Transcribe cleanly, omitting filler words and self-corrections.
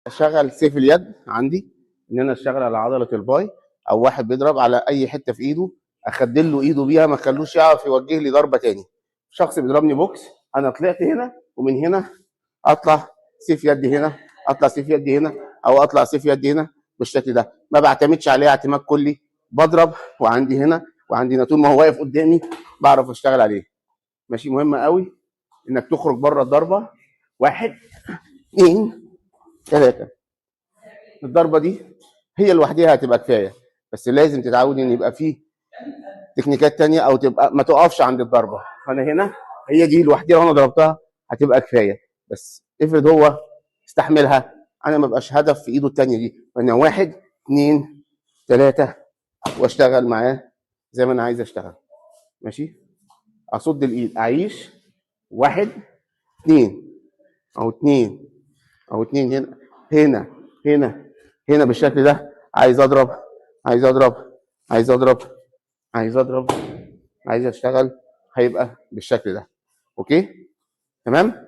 اشغل سيف اليد عندي ان انا اشتغل على عضله الباي، او واحد بيضرب على اي حته في ايده اخدل له ايده بيها، ما اخلوش يعرف يوجه لي ضربه تاني. شخص بيضربني بوكس، انا طلعت هنا ومن هنا اطلع سيف يدي هنا، اطلع سيف يدي هنا، او اطلع سيف يدي هنا بالشكل ده. ما بعتمدش عليه اعتماد كلي، بضرب وعندي هنا وعندي هنا، طول ما هو واقف قدامي بعرف اشتغل عليه. ماشي. مهم قوي انك تخرج بره الضربه. 1 2 3. الضربه دي هي لوحدها هتبقى كفايه، بس لازم تتعود ان يبقى فيه تكنيكات تانية، او تبقى ما تقفش عند الضربه. فانا هنا هي دي لوحدها وانا ضربتها هتبقى كفايه، بس افرض هو استحملها، انا ما بقاش هدف في ايده الثانيه دي. فانا 1 2 3 واشتغل معاه زي ما انا عايز اشتغل. ماشي. اصد الايد، اعيش 1 2 او 2 او 2 هنا هنا هنا هنا بالشكل ده. عايز اضرب، عايز اضرب، عايز اضرب، عايز اضرب، عايز اشتغل، هيبقى بالشكل ده. اوكي تمام.